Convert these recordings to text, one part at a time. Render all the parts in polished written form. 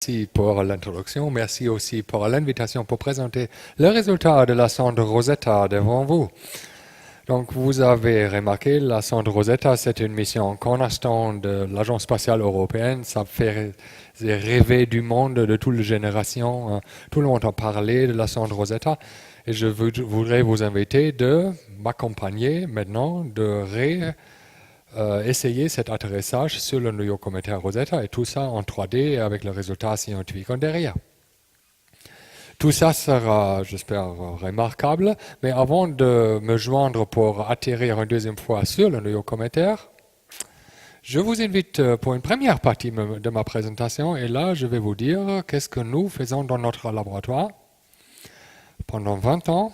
merci pour l'introduction. Merci aussi pour l'invitation pour présenter le résultat de la sonde Rosetta devant vous. Donc, vous avez remarqué, la sonde Rosetta, c'est une mission cornerstone de l'Agence spatiale européenne. Ça fait rêver du monde de toutes les générations. Tout le monde a parlé de la sonde Rosetta. Et je voudrais vous inviter de m'accompagner maintenant, de essayer cet atterrissage sur le noyau cométaire Rosetta et tout ça en 3D avec le résultat scientifique en derrière. Tout ça sera, j'espère, remarquable, mais avant de me joindre pour atterrir une deuxième fois sur le noyau cométaire, je vous invite pour une première partie de ma présentation, et là je vais vous dire qu'est-ce que nous faisons dans notre laboratoire pendant 20 ans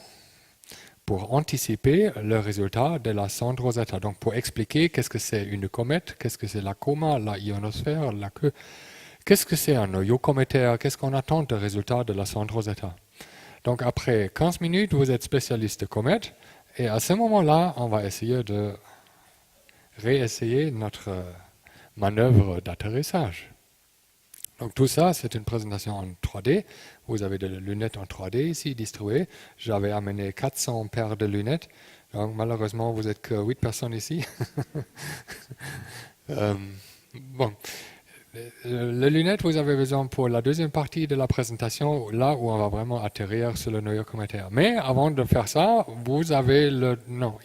pour anticiper le résultat de la sonde Rosetta. Donc pour expliquer qu'est-ce que c'est une comète, qu'est-ce que c'est la coma, la ionosphère, la queue. Qu'est-ce que c'est un noyau cométaire? Qu'est-ce qu'on attend des résultats de la sonde Rosetta? Donc après 15 minutes, vous êtes spécialiste de comètes. Et à ce moment-là, on va essayer de réessayer notre manœuvre d'atterrissage. Donc tout ça, c'est une présentation en 3D. Vous avez des lunettes en 3D ici distribuées. J'avais amené 400 paires de lunettes. Donc malheureusement, vous n'êtes que 8 personnes ici. Bon. Les lunettes, vous avez besoin pour la deuxième partie de la présentation, là où on va vraiment atterrir sur le noyau cométaire. Mais avant de faire ça, vous avez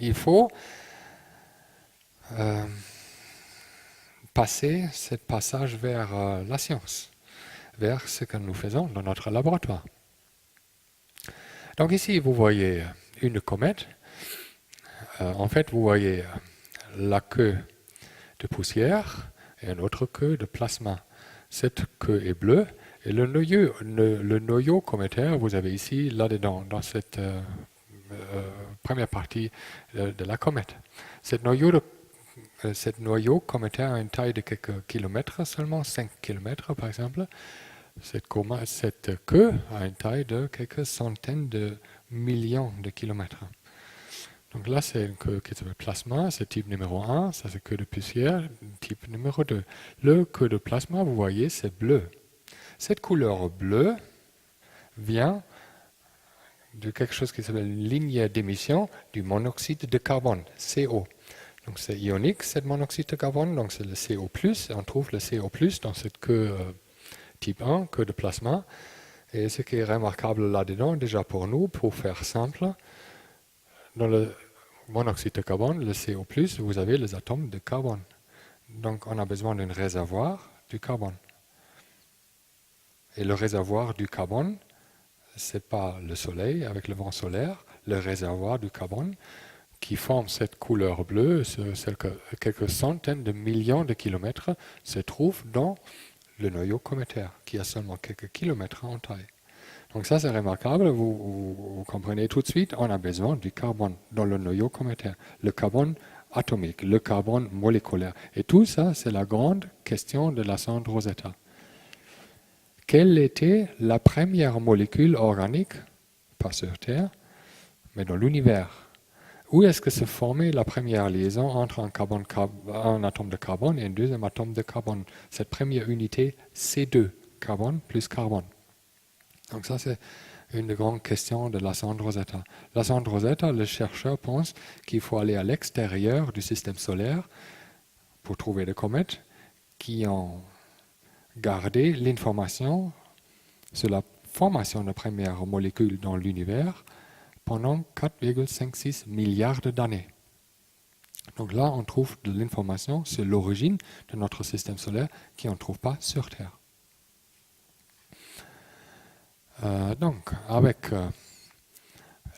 il faut passer ce passage vers la science, vers ce que nous faisons dans notre laboratoire. Donc ici, vous voyez une comète. En fait, vous voyez la queue de poussière et une autre queue de plasma. Cette queue est bleue et le noyau cométaire, vous avez ici, là-dedans, dans cette première partie de la comète. Cette noyau cométaire a une taille de quelques kilomètres, seulement 5 kilomètres par exemple. Cette queue a une taille de quelques centaines de millions de kilomètres. Donc là, c'est une queue qui s'appelle plasma, c'est type numéro 1, ça c'est queue de poussière, type numéro 2. Le queue de plasma, vous voyez, c'est bleu. Cette couleur bleue vient de quelque chose qui s'appelle une ligne d'émission du monoxyde de carbone, CO. Donc c'est ionique, cette monoxyde de carbone, donc c'est le CO+, et on trouve le CO+, dans cette queue type 1, queue de plasma. Et ce qui est remarquable là-dedans, déjà pour nous, pour faire simple, dans le monoxyde de carbone, le CO+, vous avez les atomes de carbone. Donc on a besoin d'un réservoir du carbone. Et le réservoir du carbone, ce n'est pas le soleil avec le vent solaire. Le réservoir du carbone qui forme cette couleur bleue, quelques centaines de millions de kilomètres, se trouve dans le noyau cométaire, qui a seulement quelques kilomètres en taille. Donc ça, c'est remarquable, vous comprenez tout de suite, on a besoin du carbone dans le noyau cométaire, le carbone atomique, le carbone moléculaire. Et tout ça, c'est la grande question de la sonde Rosetta. Quelle était la première molécule organique, pas sur Terre, mais dans l'univers? Où est-ce que se formait la première liaison entre un atome de carbone et un deuxième atome de carbone? Cette première unité, C2, carbone plus carbone. Donc ça, c'est une des grandes questions de la sonde Rosetta. La sonde Rosetta, les chercheurs pensent qu'il faut aller à l'extérieur du système solaire pour trouver des comètes qui ont gardé l'information sur la formation de premières molécules dans l'univers pendant 4,56 milliards d'années. Donc là, on trouve de l'information sur l'origine de notre système solaire qu'on ne trouve pas sur Terre. Donc, avec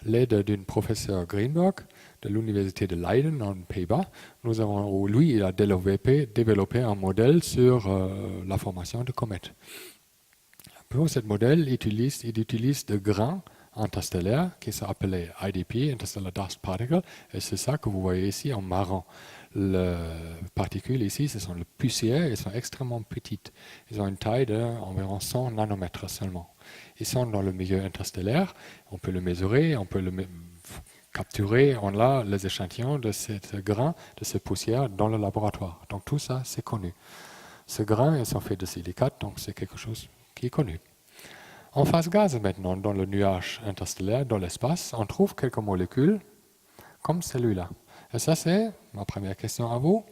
l'aide d'un professeur Greenberg de l'université de Leiden en Pays-Bas, il a développé un modèle sur la formation de comètes. Pour ce modèle, il utilise des grains interstellaires qui sont appelés IDP, Interstellar Dust Particle, et c'est ça que vous voyez ici en marron. Les particules ici, ce sont les poussières, elles sont extrêmement petites. Ils ont une taille d'environ 100 nanomètres seulement. Ils sont dans le milieu interstellaire, on peut le mesurer, on peut le capturer, on a les échantillons de ces grains, de ces poussières dans le laboratoire. Donc tout ça, c'est connu. Ces grains, ils sont faits de silicate, donc c'est quelque chose qui est connu. En phase gaz maintenant, dans le nuage interstellaire, dans l'espace, on trouve quelques molécules comme celui-là. Et ça, c'est ma première question à vous.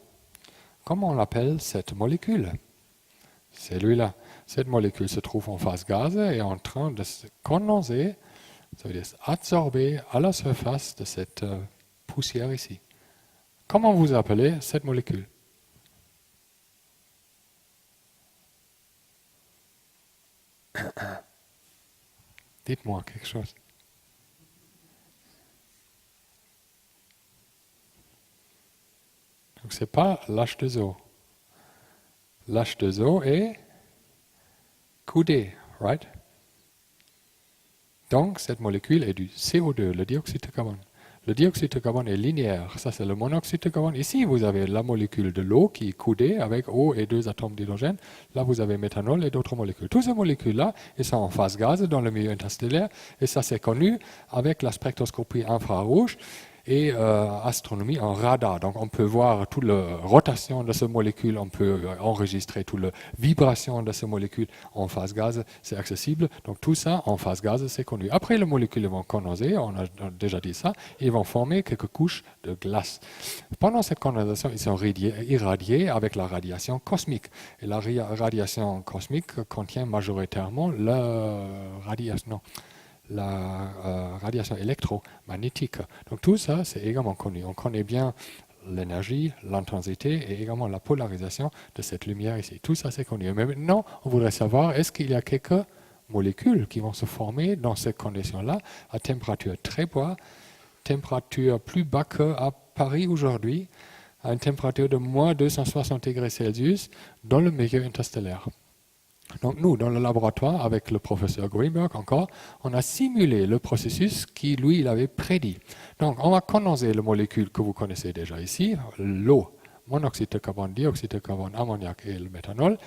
Comment on appelle cette molécule? Celui-là. Cette molécule se trouve en phase gaz et est en train de se condenser, ça veut dire absorber à la surface de cette poussière ici. Comment vous appelez cette molécule? Dites-moi quelque chose. Donc ce n'est pas l'H2O. L'H2O est coudé, right? Donc cette molécule est du CO2, le dioxyde de carbone. Le dioxyde de carbone est linéaire, ça c'est le monoxyde de carbone. Ici vous avez la molécule de l'eau qui est coudée avec eau et 2 atomes d'hydrogène. Là vous avez méthanol et d'autres molécules. Toutes ces molécules-là, elles sont en phase gaz dans le milieu interstellaire et ça c'est connu avec la spectroscopie infrarouge et astronomie en radar. Donc on peut voir toute la rotation de ces molécules, on peut enregistrer toute la vibration de ces molécules en phase gaz, c'est accessible. Donc tout ça en phase gaz, c'est connu. Après les molécules vont condenser, on a déjà dit ça, ils vont former quelques couches de glace. Pendant cette condensation, ils sont irradiés avec la radiation cosmique. Et la radiation cosmique contient majoritairement la radiation électromagnétique. Donc tout ça, c'est également connu. On connaît bien l'énergie, l'intensité et également la polarisation de cette lumière ici. Tout ça, c'est connu. Mais maintenant, on voudrait savoir, est-ce qu'il y a quelques molécules qui vont se former dans ces conditions-là, à température très basse, température plus bas qu'à Paris aujourd'hui, à une température de moins 260 degrés Celsius dans le milieu interstellaire. Donc nous, dans le laboratoire, avec le professeur Greenberg encore, on a simulé le processus qui, lui, il avait prédit. Donc on va condenser les molécules que vous connaissez déjà ici, l'eau, monoxyde de carbone, dioxyde de carbone, ammoniac et le méthanol.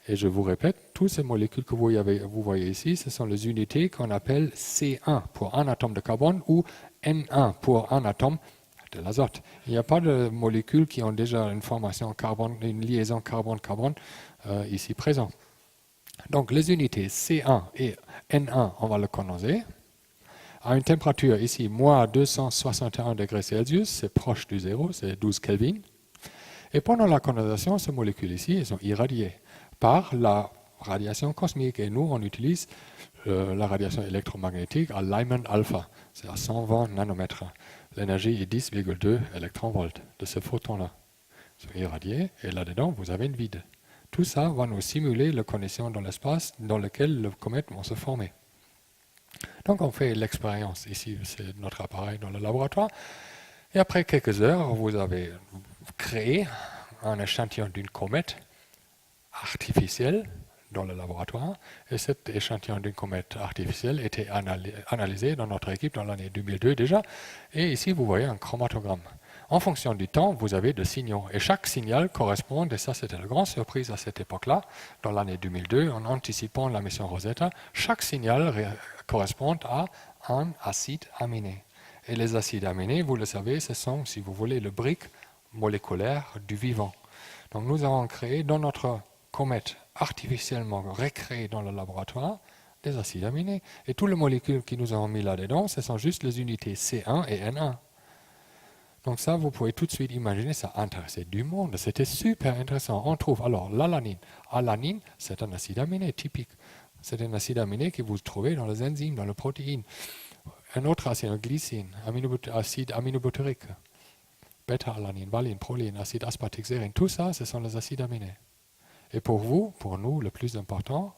Et je vous répète, toutes ces molécules que vous voyez ici, ce sont les unités qu'on appelle C1 pour un atome de carbone ou N1 pour un atome de l'azote. Il n'y a pas de molécules qui ont déjà une formation carbone, une liaison carbone-carbone ici présente. Donc les unités C1 et N1, on va le condenser. À une température ici, moins 261 degrés Celsius, c'est proche du zéro, c'est 12 Kelvin. Et pendant la condensation, ces molécules ici, elles sont irradiées par la radiation cosmique. Et nous, on utilise la radiation électromagnétique à Lyman alpha, c'est à 120 nanomètres. L'énergie est 10,2 électronvolts de ce photon-là. Ils sont irradiés et là-dedans, vous avez une vide. Tout ça va nous simuler les conditions dans l'espace dans lesquelles les comètes vont se former. Donc on fait l'expérience ici, c'est notre appareil dans le laboratoire. Et après quelques heures, vous avez créé un échantillon d'une comète artificielle dans le laboratoire. Et cet échantillon d'une comète artificielle était analysé dans notre équipe dans l'année 2002 déjà. Et ici, vous voyez un chromatogramme. En fonction du temps, vous avez des signaux. Et chaque signal correspond, et ça c'était la grande surprise à cette époque-là, dans l'année 2002, en anticipant la mission Rosetta, chaque signal correspond à un acide aminé. Et les acides aminés, vous le savez, ce sont, si vous voulez, le brique moléculaire du vivant. Donc nous avons créé dans notre comète artificiellement recréée dans le laboratoire des acides aminés. Et toutes les molécules que nous avons mis là-dedans, ce sont juste les unités C1 et N1. Donc ça, vous pouvez tout de suite imaginer, ça intéressait du monde. C'était super intéressant. On trouve alors l'alanine. Alanine, c'est un acide aminé typique. C'est un acide aminé que vous trouvez dans les enzymes, dans les protéines. Un autre acide, glycine, acide aminobutyrique. Bêta-alanine, valine, proline, acide aspartique, sérine. Tout ça, ce sont les acides aminés. Et pour vous, pour nous, le plus important,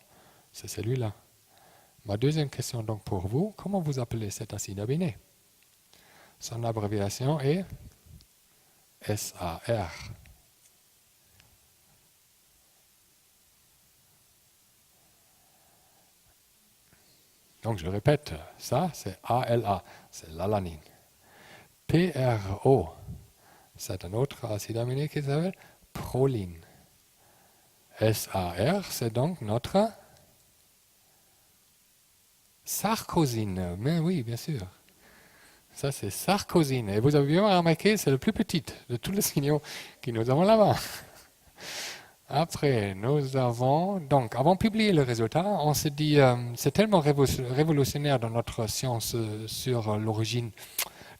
c'est celui-là. Ma deuxième question donc pour vous, comment vous appelez cet acide aminé? Son abréviation est SAR. Donc je répète, ça c'est ALA, c'est l'alanine. PRO, c'est un autre acide aminé qui s'appelle proline. SAR, c'est donc notre sarcosine. Mais oui, bien sûr. Ça, c'est sarcosine. Et vous avez bien remarqué, c'est le plus petit de tous les signaux que nous avons là-bas. Après, nous avons, donc, avant de publier le résultat, on s'est dit, c'est tellement révolutionnaire dans notre science sur l'origine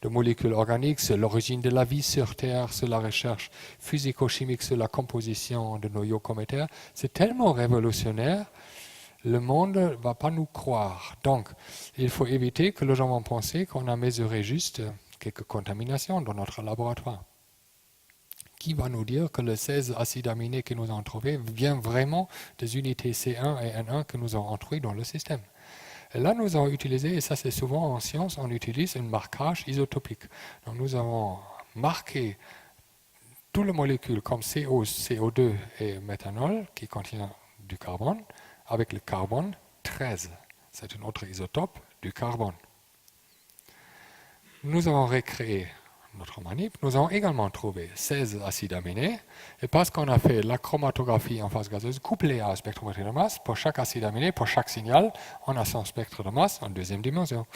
de molécules organiques, sur l'origine de la vie sur Terre, sur la recherche physico-chimique, sur la composition de noyaux cométaires. C'est tellement révolutionnaire, le monde ne va pas nous croire. Donc, il faut éviter que les gens vont penser qu'on a mesuré juste quelques contaminations dans notre laboratoire. Qui va nous dire que les 16 acides aminés que nous avons trouvés viennent vraiment des unités C1 et N1 que nous avons introduites dans le système? Et là, nous avons utilisé, et ça c'est souvent en science, on utilise un marquage isotopique. Donc nous avons marqué toutes les molécules comme CO, CO2 et méthanol qui contiennent du carbone avec le carbone 13. C'est un autre isotope du carbone. Nous avons recréé notre manip, nous avons également trouvé 16 acides aminés, et parce qu'on a fait la chromatographie en phase gazeuse couplée à la spectrométrie de masse, pour chaque acide aminé, pour chaque signal, on a son spectre de masse en deuxième dimension.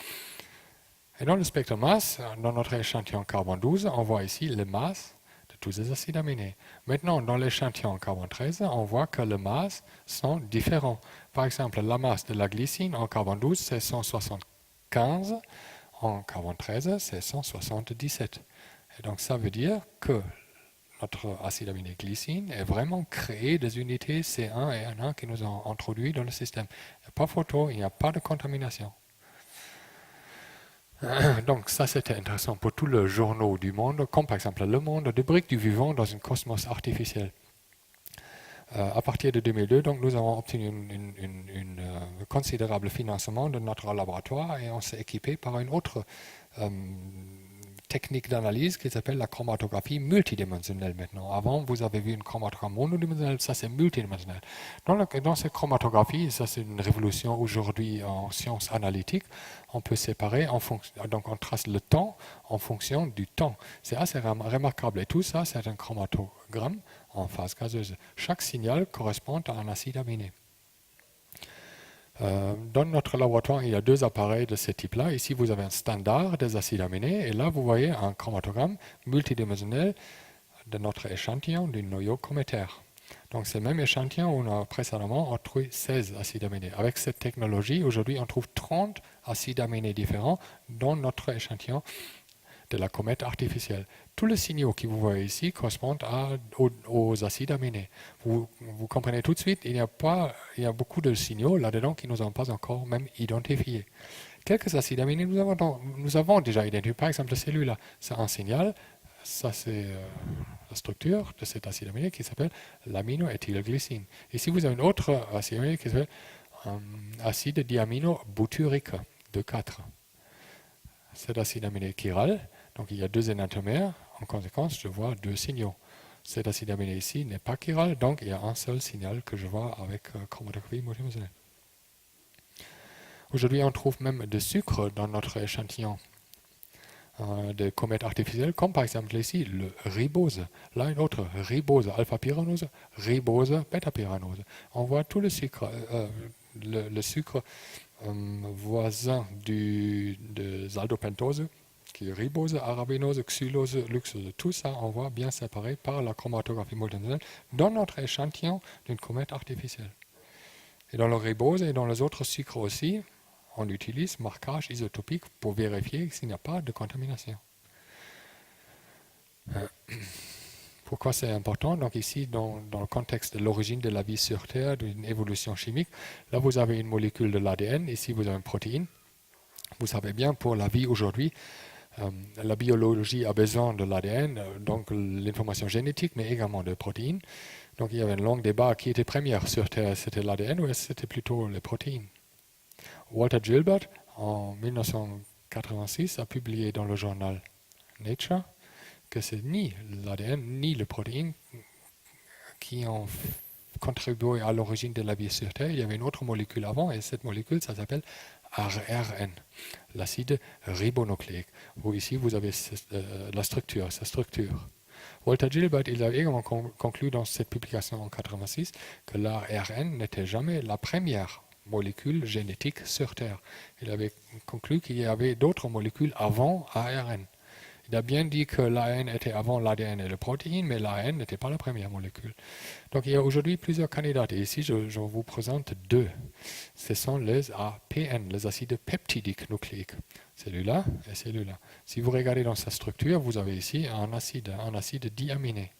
Et dans le spectre de masse, dans notre échantillon carbone 12, on voit ici les masses de tous les acides aminés. Maintenant, dans l'échantillon carbone 13, on voit que les masses sont différentes. Par exemple, la masse de la glycine en carbone 12, c'est 175. En carbone 13, c'est 177. Et donc ça veut dire que notre acide aminé glycine est vraiment créé des unités C1 et N1 que nous avons introduites dans le système. Il n'y a pas photo, il n'y a pas de contamination. Donc ça c'était intéressant pour tous les journaux du monde, comme par exemple Le Monde, des briques du vivant dans un cosmos artificiel. À partir de 2002, donc, nous avons obtenu un considérable financement de notre laboratoire et on s'est équipé par une autre technique d'analyse qui s'appelle la chromatographie multidimensionnelle maintenant. Avant, vous avez vu une chromatographie monodimensionnelle, ça c'est multidimensionnel. Dans cette chromatographie, ça c'est une révolution aujourd'hui en sciences analytiques, on peut séparer, donc on trace le temps en fonction du temps. C'est assez remarquable et tout ça, c'est un chromatogramme en phase gazeuse. Chaque signal correspond à un acide aminé. Dans notre laboratoire, il y a deux appareils de ce type-là. Ici, vous avez un standard des acides aminés et là, vous voyez un chromatogramme multidimensionnel de notre échantillon du noyau cométaire. Donc, c'est le même échantillon où on a précédemment trouvé 16 acides aminés. Avec cette technologie, aujourd'hui, on trouve 30 acides aminés différents dans notre échantillon de la comète artificielle. Tous les signaux que vous voyez ici correspondent aux acides aminés. Vous comprenez tout de suite, il y a beaucoup de signaux là-dedans qui nous ont pas encore même identifiés. Quelques acides aminés, nous avons déjà identifié, par exemple celui-là, c'est un signal, ça c'est la structure de cet acide aminé qui s'appelle l'aminoéthylglycine. Ici vous avez une autre acide aminé qui s'appelle acide diaminobutyrique de 4. Cet acide aminé chiral, donc il y a deux énantiomères, en conséquence je vois deux signaux. Cet acide aminé ici n'est pas chiral, donc il y a un seul signal que je vois avec chromatographie multidimensionnelle. Aujourd'hui on trouve même du sucre dans notre échantillon de comètes artificielles, comme par exemple ici le ribose. Là une autre ribose alpha-pyranose, ribose bêta-pyranose. On voit tout le sucre, le sucre voisin de zaldopentose, qui est ribose, arabinose, xylose, luxose. Tout ça, on voit bien séparé par la chromatographie multidimensionnelle dans notre échantillon d'une comète artificielle. Et dans le ribose et dans les autres sucres aussi, on utilise marquage isotopique pour vérifier s'il n'y a pas de contamination. Pourquoi c'est important? Donc ici, dans le contexte de l'origine de la vie sur Terre, d'une évolution chimique, là vous avez une molécule de l'ADN, ici vous avez une protéine. Vous savez bien, pour la vie aujourd'hui, la biologie a besoin de l'ADN, donc l'information génétique, mais également de protéines. Donc il y avait un long débat qui était première sur Terre, c'était l'ADN ou c'était plutôt les protéines. Walter Gilbert, en 1986, a publié dans le journal Nature que c'est ni l'ADN ni les protéines qui ont contribué à l'origine de la vie sur Terre. Il y avait une autre molécule avant, et cette molécule, ça s'appelle ARN, l'acide ribonucléique. Ici, vous avez la structure, sa structure. Walter Gilbert, il a également conclu dans cette publication en 1986 que l'ARN n'était jamais la première molécule génétique sur Terre. Il avait conclu qu'il y avait d'autres molécules avant ARN. Il a bien dit que l'ARN était avant l'ADN et la protéine, mais l'ARN n'était pas la première molécule. Donc il y a aujourd'hui plusieurs candidats. Et ici, je vous présente deux. Ce sont les APN, les acides peptidiques nucléiques. Celui-là et celui-là. Si vous regardez dans sa structure, vous avez ici un acide diaminé.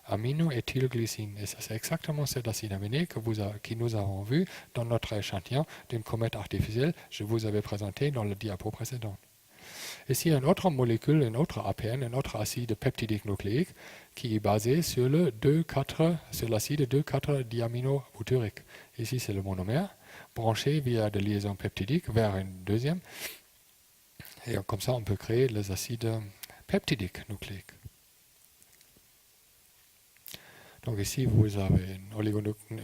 Aminoéthylglycine. Et ça, c'est exactement cet acide aminé que nous avons vu dans notre échantillon d'une comète artificielle que je vous avais présenté dans le diapo précédent. Ici, une autre molécule, une autre APN, un autre acide peptidique nucléique qui est basé sur sur l'acide 2,4-diaminobutyrique. Ici, c'est le monomère, branché via des liaisons peptidiques vers une deuxième. Et comme ça, on peut créer les acides peptidiques nucléiques. Donc ici, vous avez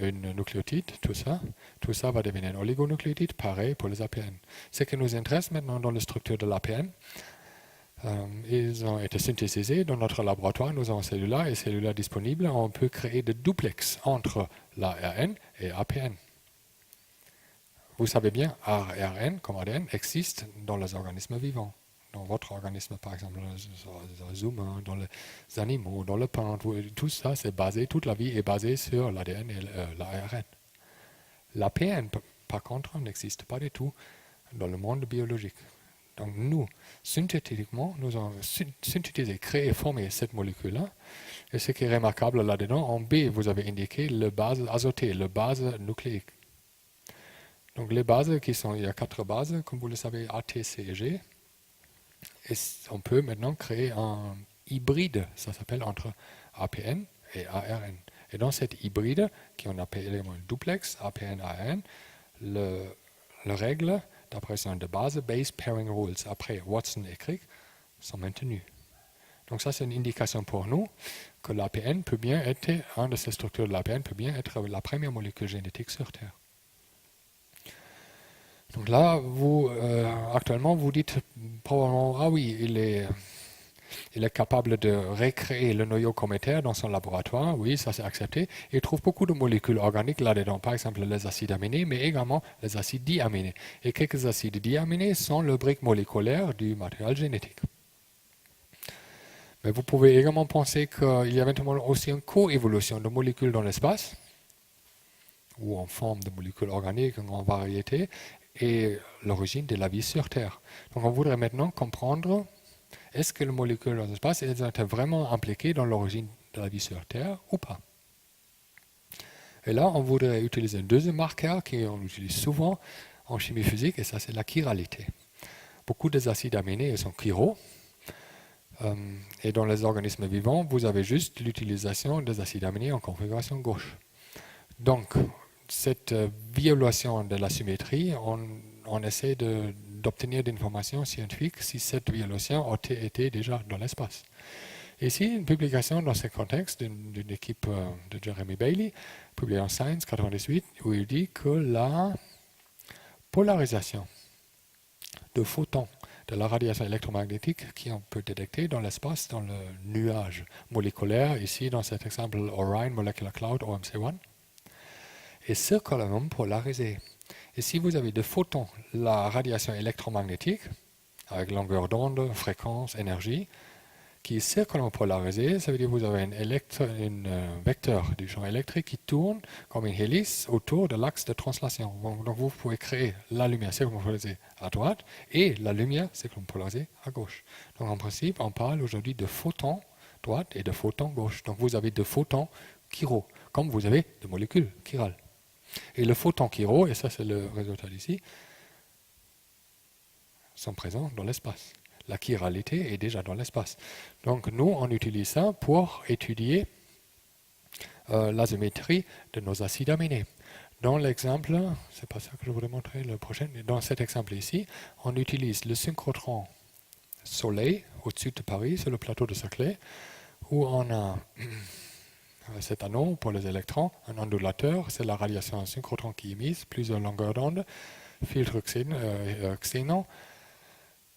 une nucléotide, tout ça va devenir un oligonucléotide, pareil pour les APN. Ce qui nous intéresse maintenant dans la structure de l'APN, ils ont été synthétisés dans notre laboratoire, nous avons celui-là et celui-là disponible, on peut créer des duplex entre l'ARN et APN. Vous savez bien, ARN comme ADN existe dans les organismes vivants. Dans votre organisme, par exemple, dans les humains, dans les animaux, dans le pain, tout ça, c'est basé, toute la vie est basée sur l'ADN et l'ARN. L'APN, par contre, n'existe pas du tout dans le monde biologique. Donc nous, synthétiquement, nous avons synthétisé, créé, formé cette molécule-là. Et ce qui est remarquable là-dedans, en B, vous avez indiqué le base azotée, le base nucléique. Donc les bases il y a 4 bases, comme vous le savez, A, T, C et G. Et on peut maintenant créer un hybride, ça s'appelle, entre APN et ARN. Et dans cet hybride, qu'on appelle également duplex, APN-ARN, les règles d'apparition de base, base pairing rules, après Watson et Crick, sont maintenues. Donc ça, c'est une indication pour nous que l'APN peut bien être, une de ces structures de l'APN peut bien être la première molécule génétique sur Terre. Donc là, actuellement, vous dites probablement, ah oui, il est capable de recréer le noyau cométaire dans son laboratoire, oui, ça c'est accepté. Il trouve beaucoup de molécules organiques là-dedans, par exemple les acides aminés, mais également les acides diaminés. Et quelques acides diaminés sont le brique moléculaire du matériel génétique. Mais vous pouvez également penser qu'il y a éventuellement aussi une coévolution de molécules dans l'espace, ou en forme de molécules organiques en variété, et l'origine de la vie sur Terre. Donc on voudrait maintenant comprendre, est-ce que les molécules dans l'espace sont vraiment impliquées dans l'origine de la vie sur Terre ou pas? Et là, on voudrait utiliser un deuxième marqueur qu'on utilise souvent en chimie physique, et ça c'est la chiralité. Beaucoup des acides aminés sont chiraux, et dans les organismes vivants, vous avez juste l'utilisation des acides aminés en configuration gauche. Donc, cette violation de la symétrie, on essaie d'obtenir des informations scientifiques si cette violation a été déjà dans l'espace. Ici, une publication dans ce contexte d'une équipe de Jeremy Bailey, publiée en Science 98, où il dit que la polarisation de photons de la radiation électromagnétique qu'on peut détecter dans l'espace, dans le nuage moléculaire, ici dans cet exemple Orion Molecular Cloud, OMC1, est circulairement polarisé. Et si vous avez des photons, la radiation électromagnétique, avec longueur d'onde, fréquence, énergie, qui est circulairement polarisée, ça veut dire que vous avez un vecteur du champ électrique qui tourne comme une hélice autour de l'axe de translation. Donc vous pouvez créer la lumière circulairement polarisée à droite et la lumière circulairement polarisée à gauche. Donc en principe, on parle aujourd'hui de photons droite et de photons gauche. Donc vous avez deux photons chiraux, comme vous avez des molécules chirales. Et le photon chiro, et ça c'est le résultat d'ici, sont présents dans l'espace. La chiralité est déjà dans l'espace. Donc nous, on utilise ça pour étudier la symétrie de nos acides aminés. Dans l'exemple, c'est pas ça que je voudrais montrer, le prochain, dans cet exemple ici, on utilise le synchrotron Soleil au-dessus de Paris, sur le plateau de Saclay, où on a cet anneau pour les électrons, un ondulateur, c'est la radiation synchrotron qui est émise, plusieurs longueurs d'onde, filtre xénon,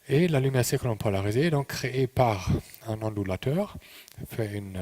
et la lumière circulairement polarisée, donc créée par un ondulateur, fait une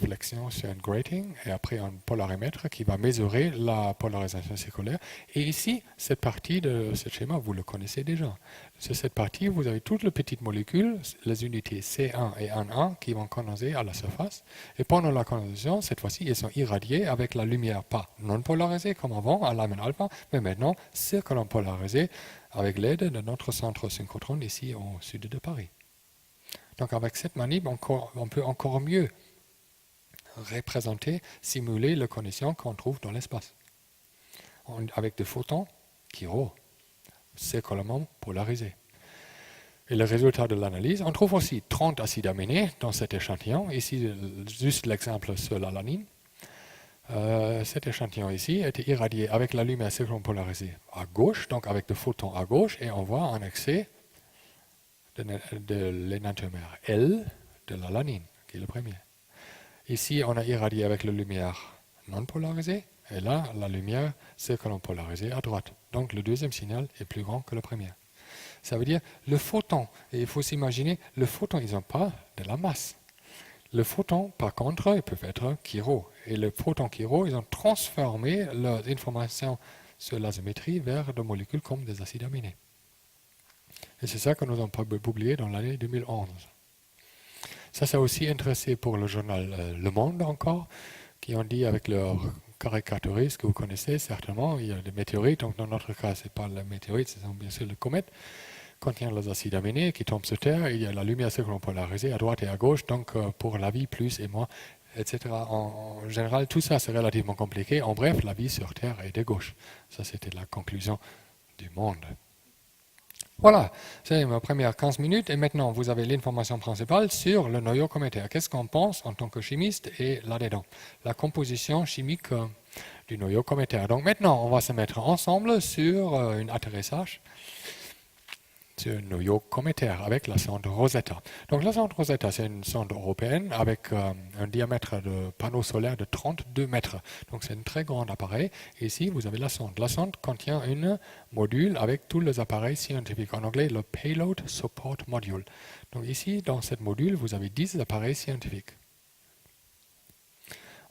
flexion sur un grating et après un polarimètre qui va mesurer la polarisation circulaire. Et ici, cette partie de ce schéma, vous le connaissez déjà. Sur cette partie, vous avez toutes les petites molécules, les unités C1 et 1,1 qui vont condenser à la surface. Et pendant la condensation, cette fois-ci, elles sont irradiées avec la lumière, pas non polarisée comme avant, à lamine alpha, mais maintenant circulant polarisée avec l'aide de notre centre synchrotron ici au sud de Paris. Donc avec cette manip, on peut encore mieux représenter, simuler les conditions qu'on trouve dans l'espace. Avec des photons qui circulairement polarisés. Et le résultat de l'analyse, on trouve aussi 30 acides aminés dans cet échantillon. Ici, juste l'exemple sur l'alanine. Cet échantillon ici était irradié avec la lumière circulairement polarisée à gauche, donc avec des photons à gauche, et on voit un excès de l'énantiomère L de l'alanine, qui est le premier. Ici, on a irradié avec la lumière non polarisée, et là, la lumière circulant polarisée à droite. Donc, le deuxième signal est plus grand que le premier. Ça veut dire, le photon, et il faut s'imaginer, le photon, ils n'ont pas de la masse. Le photon, par contre, ils peuvent être chiro. Et le photon chiro, ils ont transformé leurs informations sur l'azométrie vers des molécules comme des acides aminés. Et c'est ça que nous avons publié dans l'année 2011. Ça, c'est aussi intéressé pour le journal Le Monde encore, qui ont dit avec leur caricaturiste que vous connaissez certainement, il y a des météorites, donc dans notre cas, ce n'est pas les météorites, ce sont bien sûr les comètes, contiennent les acides aminés qui tombent sur Terre, il y a la lumière circulaire polarisée à droite et à gauche, donc pour la vie, plus et moins, etc. En général, tout ça, c'est relativement compliqué. En bref, la vie sur Terre est de gauche. Ça, c'était la conclusion du Monde. Voilà, c'est ma première 15 minutes et maintenant vous avez l'information principale sur le noyau cométaire. Qu'est-ce qu'on pense en tant que chimiste et là-dedans, la composition chimique du noyau cométaire. Donc maintenant, on va se mettre ensemble sur un atterrissage sur un noyau cométaire avec la sonde Rosetta. Donc la sonde Rosetta, c'est une sonde européenne avec un diamètre de panneau solaire de 32 mètres. Donc c'est un très grand appareil. Et ici, vous avez la sonde. La sonde contient un module avec tous les appareils scientifiques. En anglais, le Payload Support Module. Donc ici, dans ce module, vous avez 10 appareils scientifiques.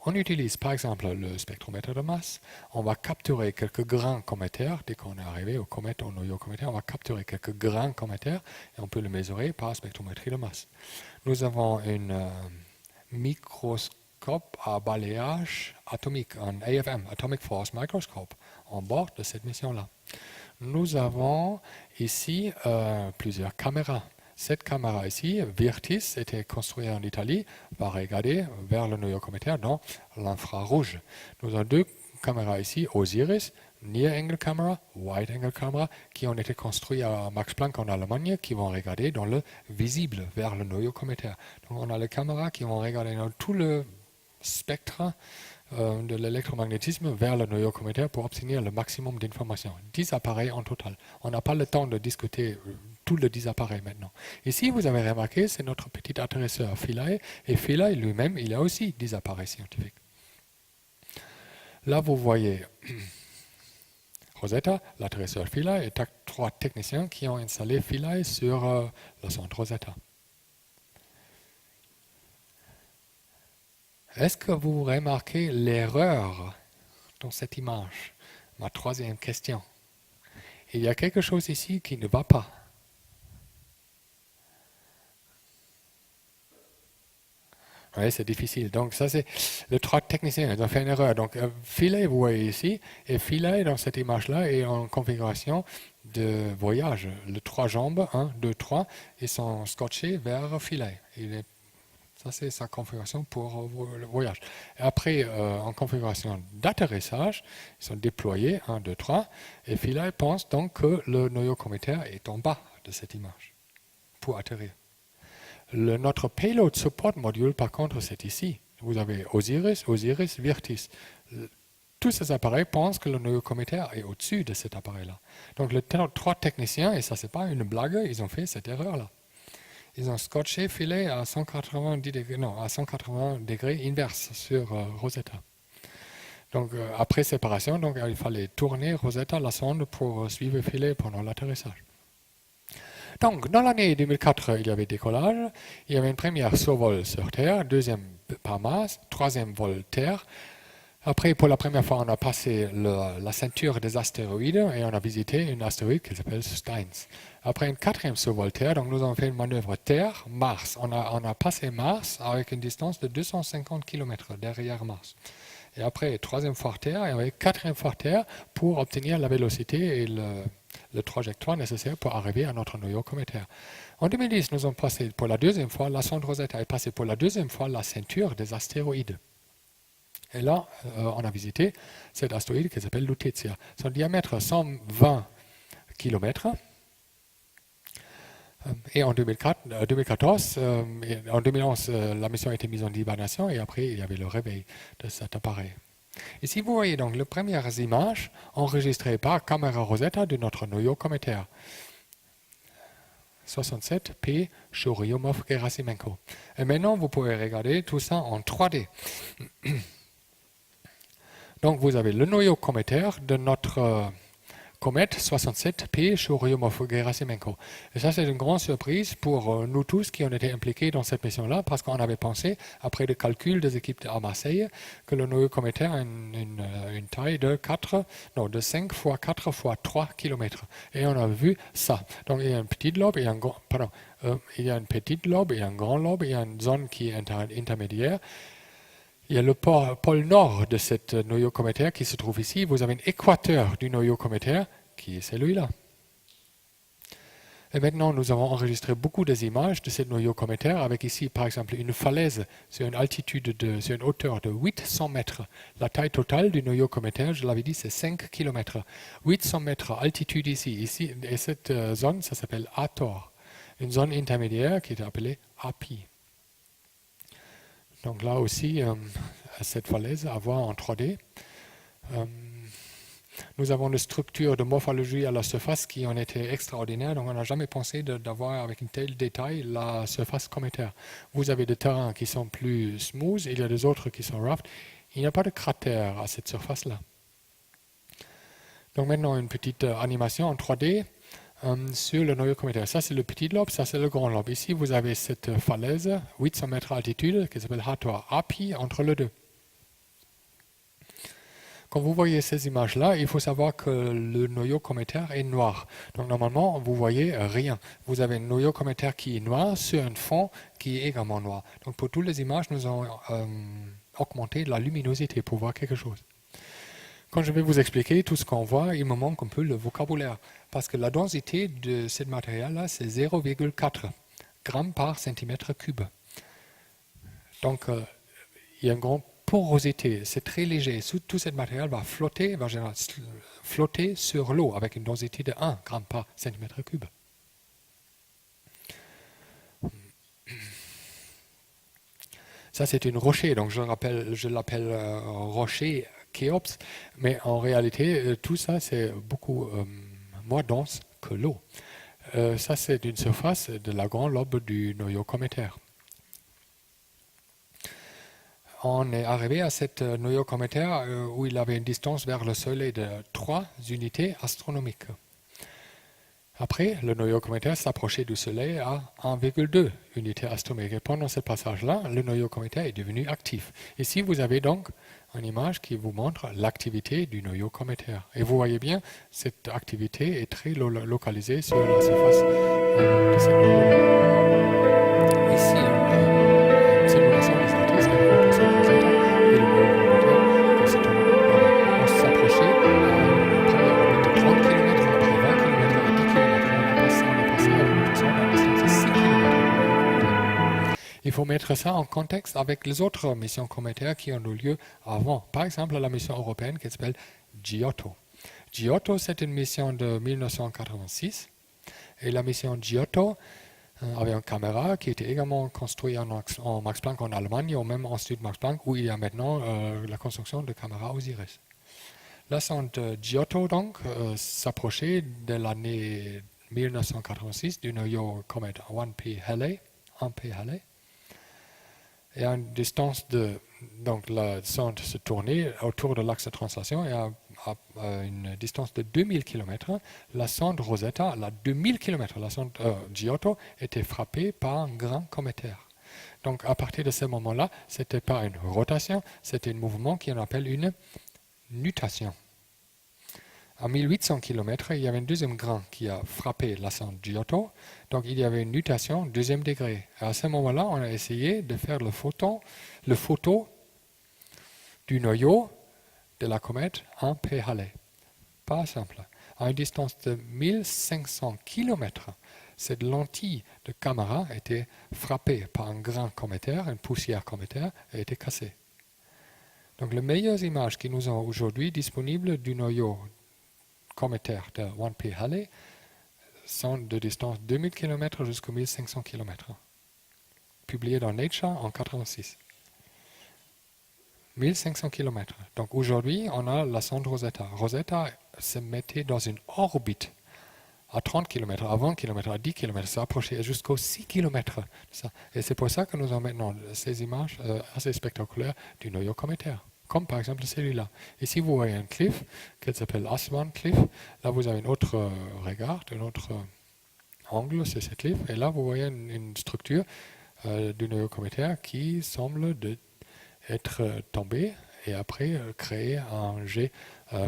On utilise par exemple le spectromètre de masse. On va capturer quelques grains cométaires. Dès qu'on est arrivé au comète, au noyau cométaire, on va capturer quelques grains cométaires et on peut le mesurer par spectrométrie de masse. Nous avons un microscope à balayage atomique, un AFM, Atomic Force Microscope, en bord de cette mission-là. Nous avons ici plusieurs caméras. Cette caméra ici, Virtis, était construite en Italie, va regarder vers le noyau cométaire dans l'infrarouge. Nous avons deux caméras ici, Osiris, Near Angle Camera, Wide Angle Camera, qui ont été construites à Max Planck en Allemagne, qui vont regarder dans le visible vers le noyau cométaire. Donc on a les caméras qui vont regarder dans tout le spectre de l'électromagnétisme vers le noyau cométaire pour obtenir le maximum d'informations. 10 appareils en total. On n'a pas le temps de discuter tous les 10 appareils maintenant. Ici, vous avez remarqué, c'est notre petit atterrisseur Philae, et Philae lui-même, il a aussi 10 appareils scientifiques. Là, vous voyez Rosetta, l'atterrisseur Philae, et 3 techniciens qui ont installé Philae sur la sonde Rosetta. Est-ce que vous remarquez l'erreur dans cette image? Ma troisième question. Il y a quelque chose ici qui ne va pas. Oui, c'est difficile. Donc ça, c'est les 3 techniciens. Ils ont fait une erreur. Donc Philae, vous voyez ici, et Philae, dans cette image-là, est en configuration de voyage. Les 3 jambes, 1, 2, 3, ils sont scotchés vers Philae. Ça, c'est sa configuration pour le voyage. Et après, en configuration d'atterrissage, ils sont déployés, 1, 2, 3, et Philae pense donc que le noyau cométaire est en bas de cette image pour atterrir. Notre Payload Support Module, par contre, c'est ici. Vous avez Osiris, Virtis. Tous ces appareils pensent que le noyau cométaire est au-dessus de cet appareil-là. Donc les 3 techniciens, et ça c'est pas une blague, ils ont fait cette erreur-là. Ils ont scotché Philae à 180 degrés inverse sur Rosetta. Donc après séparation, donc, il fallait tourner Rosetta, la sonde, pour suivre Philae pendant l'atterrissage. Donc, dans l'année 2004, il y avait décollage, il y avait une première survol sur Terre, deuxième par Mars, troisième vol Terre. Après, pour la première fois, on a passé la ceinture des astéroïdes et on a visité une astéroïde qui s'appelle Steins. Après une quatrième survol Terre, donc nous avons fait une manœuvre Terre-Mars. On a passé Mars avec une distance de 250 km derrière Mars. Et après, troisième fois Terre et avec quatrième fois Terre pour obtenir la vélocité et le trajectoire nécessaire pour arriver à notre noyau cométaire. En 2010, nous avons passé pour la deuxième fois, la sonde Rosetta est passée pour la deuxième fois la ceinture des astéroïdes. Et là, on a visité cet astéroïde qui s'appelle Lutetia. Son diamètre 120 km. Et en 2014, en 2011, la mission a été mise en hibernation et après, il y avait le réveil de cet appareil. Ici, vous voyez donc les premières images enregistrées par caméra Rosetta de notre noyau cométaire. 67P Churyumov-Gerasimenko. Et maintenant, vous pouvez regarder tout ça en 3D. Donc, vous avez le noyau cométaire de notre comète 67P Churyumov-Gerasimenko. Et ça, c'est une grande surprise pour nous tous qui ont été impliqués dans cette mission-là, parce qu'on avait pensé, après le calcul des équipes à Marseille, que le noyau cométaire a une taille de 5 fois 4 fois 3 km. Et on a vu ça. Donc, il y a un petit lobe et un grand, il y a une petite lobe et un grand lobe, il y a une zone qui est intermédiaire. Il y a le pôle nord de cette noyau cométaire qui se trouve ici. Vous avez un équateur du noyau cométaire qui est celui-là. Et maintenant, nous avons enregistré beaucoup des images de cette noyau cométaire avec ici, par exemple, une falaise sur une hauteur de 800 mètres. La taille totale du noyau cométaire, je l'avais dit, c'est 5 km. 800 mètres altitude ici. Et cette zone, ça s'appelle Hathor. Une zone intermédiaire qui est appelée Hapi. Donc là aussi, cette falaise à voir en 3D. Nous avons des structures de morphologie à la surface qui ont été extraordinaires. Donc on n'a jamais pensé d'avoir avec un tel détail la surface cométaire. Vous avez des terrains qui sont plus smooth, il y a des autres qui sont rough. Il n'y a pas de cratère à cette surface-là. Donc maintenant, une petite animation en 3D. Sur le noyau cométaire. Ça, c'est le petit lobe, ça, c'est le grand lobe. Ici, vous avez cette falaise, 800 mètres d'altitude, qui s'appelle Hathor Hapi, entre les deux. Quand vous voyez ces images-là, il faut savoir que le noyau cométaire est noir. Donc, normalement, vous voyez rien. Vous avez un noyau cométaire qui est noir sur un fond qui est également noir. Donc, pour toutes les images, nous avons augmenté la luminosité pour voir quelque chose. Quand je vais vous expliquer tout ce qu'on voit, il me manque un peu le vocabulaire. Parce que la densité de ce matériel-là, c'est 0,4 grammes par centimètre cube. Donc, il y a une grande porosité. C'est très léger. Tout ce matériel va flotter sur l'eau avec une densité de 1 gramme par centimètre cube. Ça, c'est une rocher. Donc, je l'appelle rocher Khéops, mais en réalité, tout ça, c'est beaucoup moins dense que l'eau. Ça, c'est une surface de la grande lobe du noyau cométaire. On est arrivé à cette noyau cométaire où il avait une distance vers le Soleil de 3 unités astronomiques. Après, le noyau cométaire s'approchait du Soleil à 1,2 unités astronomiques. Et pendant ce passage-là, le noyau cométaire est devenu actif. Ici, vous avez donc une image qui vous montre l'activité du noyau cométaire. Et vous voyez bien, cette activité est très localisée sur la surface de cette noyau. Ici, une simulation des artistes avec une personne Rosetta et le noyau cométaire qui se tourne. On s'approchait à une première orbite de 30 km, après 20 km et 10 km. On est passé avec une personne à une distance de 6 km. Il faut mettre ça en contexte avec les autres missions cométaires qui ont eu lieu avant. Par exemple, la mission européenne qui s'appelle Giotto. Giotto, c'est une mission de 1986. Et la mission Giotto avait une caméra qui était également construite en Max Planck en Allemagne, au même institut Max Planck, où il y a maintenant la construction de caméras Osiris. La sonde Giotto, donc, s'approchait de l'année 1986 du noyau comète 1P Halley. Et à une distance de... Donc la sonde se tournait autour de l'axe de translation et à à une distance de 2000 km, la sonde Rosetta, à 2000 km, la sonde Giotto était frappée par un grand cométaire. Donc à partir de ce moment-là, ce n'était pas une rotation, c'était un mouvement qu'on appelle une nutation. À 1800 km, il y avait un deuxième grain qui a frappé la sonde Giotto, donc il y avait une nutation deuxième degré. Et à ce moment-là, on a essayé de faire le photo du noyau de la comète en P. Halley. Pas simple. À une distance de 1500 km, cette lentille de caméra était frappée par un grain cométaire, une poussière cométaire, et était cassée. Donc les meilleures images qui nous sont aujourd'hui disponibles du noyau cométaire de 1P Halley sont de distance 2000 km jusqu'à 1500 km, publiées dans Nature en 1986. 1500 km. Donc aujourd'hui, on a la sonde Rosetta. Rosetta se mettait dans une orbite à 30 km, à 20 km, à 10 km, s'approchait jusqu'aux 6 km. Et c'est pour ça que nous avons maintenant ces images assez spectaculaires du noyau cométaire, comme par exemple celui-là. Ici, vous voyez un cliff qui s'appelle Aswan Cliff. Là, vous avez un autre regard, un autre angle sur ce cliff. Et là, vous voyez une structure du noyau cométaire qui semble être tombé et après créer un jet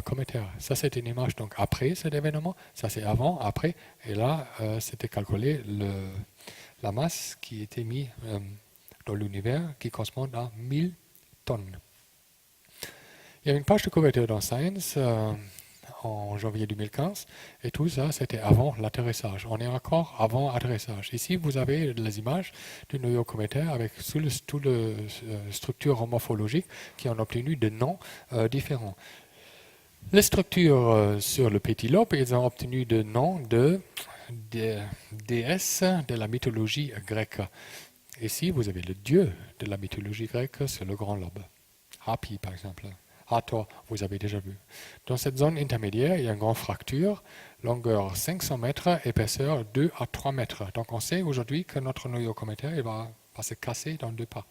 cométaire. Ça, c'est une image donc après cet événement. Ça, c'est avant, après. Et là, c'était calculé la masse qui était mise dans l'univers qui correspond à 1000 tonnes. Il y a une page de couverture dans Science en janvier 2015 et tout ça, c'était avant l'atterrissage. On est encore avant l'atterrissage. Ici, vous avez les images du noyau cométaire avec toutes les structures morphologiques qui ont obtenu des noms différents. Les structures sur le petit lobe, ils ont obtenu des noms de déesses de la mythologie grecque. Ici, vous avez le dieu de la mythologie grecque sur le grand lobe. Hapi, par exemple. Hathor, vous avez déjà vu. Dans cette zone intermédiaire, il y a une grande fracture, longueur 500 mètres, épaisseur 2 à 3 mètres. Donc on sait aujourd'hui que notre noyau cométaire va se casser dans deux pas.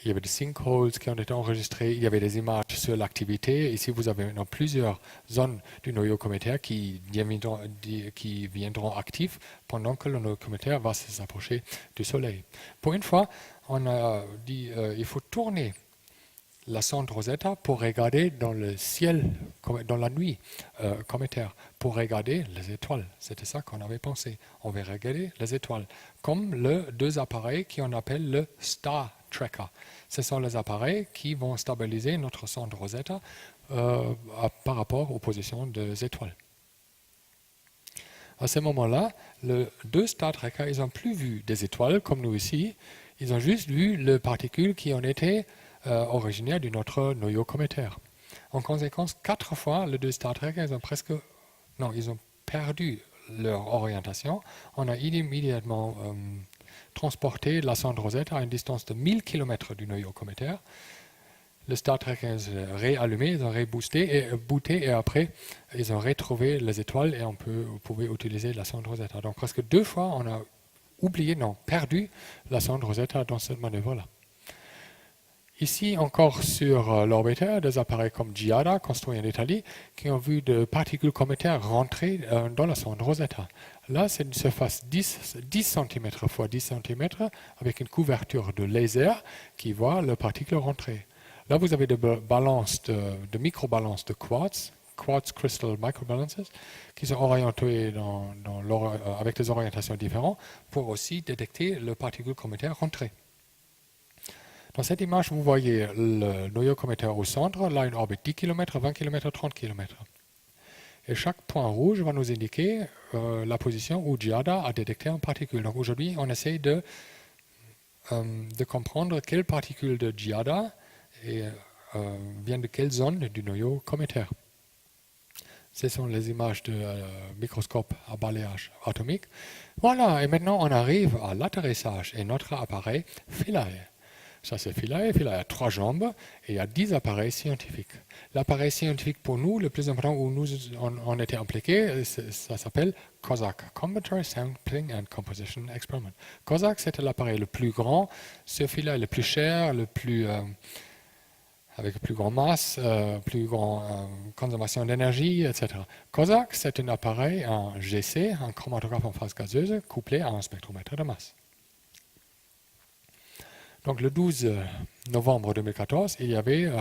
Il y avait des sinkholes qui ont été enregistrés, il y avait des images sur l'activité. Ici, vous avez maintenant plusieurs zones du noyau cométaire qui viendront actives pendant que le noyau cométaire va s'approcher du Soleil. Pour une fois, on a dit qu'il faut tourner la sonde Rosetta pour regarder dans le ciel, dans la nuit cométaire, pour regarder les étoiles. C'était ça qu'on avait pensé. On va regarder les étoiles, comme les deux appareils qu'on appelle le Star Tracker. Ce sont les appareils qui vont stabiliser notre sonde Rosetta par rapport aux positions des étoiles. À ce moment-là, les deux Star Trackers, ils n'ont plus vu des étoiles comme nous ici, ils ont juste vu les particules qui ont été originaires de notre noyau cométaire. En conséquence, 4 fois, les deux Star Trek, ils ont perdu leur orientation. On a immédiatement transporté la sonde Rosetta à une distance de 1000 km du noyau cométaire. Le Star Trek est réallumé, ils ont rebooté et après, ils ont retrouvé les étoiles et on pouvait utiliser la sonde Rosetta. Donc presque 2 fois, on a perdu la sonde Rosetta dans cette manœuvre-là. Ici, encore sur l'orbitaire, des appareils comme Giada, construits en Italie, qui ont vu des particules cométaires rentrer dans la sonde Rosetta. Là, c'est une surface 10 cm x 10 cm avec une couverture de laser qui voit les particules rentrer. Là, vous avez des balances de microbalances de quartz crystal microbalances, qui sont orientés avec des orientations différentes pour aussi détecter les particules cométaires rentrées. Dans cette image, vous voyez le noyau cométaire au centre, là une orbite 10 km, 20 km, 30 km. Et chaque point rouge va nous indiquer la position où Giada a détecté une particule. Donc aujourd'hui, on essaye de comprendre quelle particule de Giada vient de quelle zone du noyau cométaire. Ce sont les images de microscope à balayage atomique. Voilà, et maintenant on arrive à l'atterrissage et notre appareil Philae. Ça c'est Philae. Philae a 3 jambes et il y a 10 appareils scientifiques. L'appareil scientifique pour nous, le plus important où nous on était impliqués, ça s'appelle COSAC, Combinatory Sampling and Composition Experiment. COSAC, c'était l'appareil le plus grand, ce Philae le plus cher, le plus avec plus grande masse, plus grande consommation d'énergie, etc. COSAC, c'est un appareil, un GC, un chromatographe en phase gazeuse, couplé à un spectromètre de masse. Donc le 12 novembre 2014, il y avait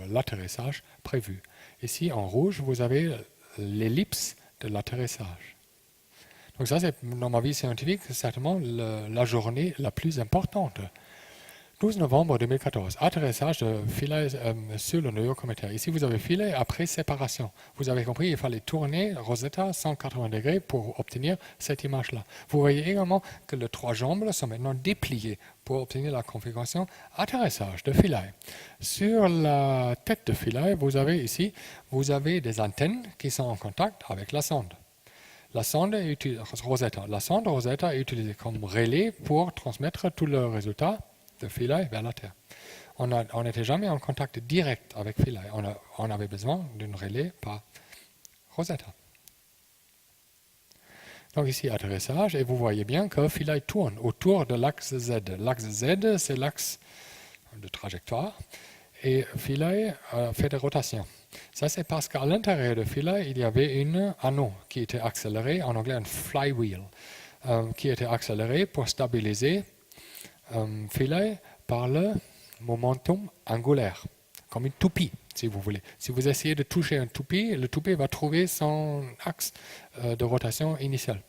l'atterrissage prévu. Ici, en rouge, vous avez l'ellipse de l'atterrissage. Donc ça, c'est, dans ma vie scientifique, c'est certainement la journée la plus importante. 12 novembre 2014, atterrissage de Philae sur le noyau cométaire. Ici, vous avez Philae après séparation. Vous avez compris, il fallait tourner Rosetta 180 degrés pour obtenir cette image-là. Vous voyez également que les trois jambes sont maintenant dépliées pour obtenir la configuration atterrissage de Philae. Sur la tête de Philae, vous avez ici, des antennes qui sont en contact avec la sonde. La sonde Rosetta. La sonde Rosetta est utilisée comme relais pour transmettre tout le résultat de Philae vers la Terre. On n'était jamais en contact direct avec Philae. On avait besoin d'un relais par Rosetta. Donc ici, atterrissage, et vous voyez bien que Philae tourne autour de l'axe Z. L'axe Z, c'est l'axe de trajectoire, et Philae fait des rotations. Ça, c'est parce qu'à l'intérieur de Philae, il y avait un anneau qui était accéléré, en anglais un flywheel, qui était accéléré pour stabiliser Philae par le momentum angulaire, comme une toupie, si vous voulez. Si vous essayez de toucher un toupie, le toupie va trouver son axe de rotation initial.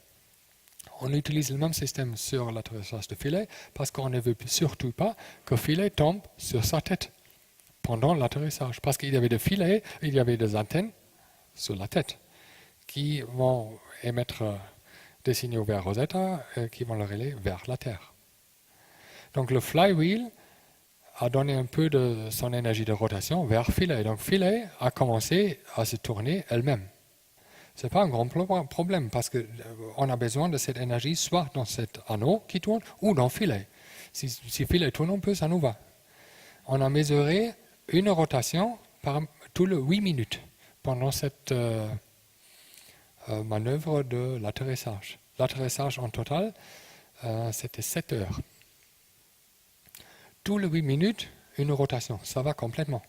On utilise le même système sur l'atterrissage de Philae parce qu'on ne veut surtout pas que Philae tombe sur sa tête pendant l'atterrissage. Parce qu'il y avait des Philae, il y avait des antennes sur la tête qui vont émettre des signaux vers Rosetta et qui vont le relayer vers la Terre. Donc le flywheel a donné un peu de son énergie de rotation vers Philae. Donc Philae a commencé à se tourner elle-même. Ce n'est pas un grand problème parce qu'on a besoin de cette énergie soit dans cet anneau qui tourne ou dans Philae. Si Philae tourne un peu, ça nous va. On a mesuré une rotation par tous les 8 minutes pendant cette manœuvre de l'atterrissage. L'atterrissage en total, c'était 7 heures. Tous les 8 minutes, une rotation. Ça va complètement.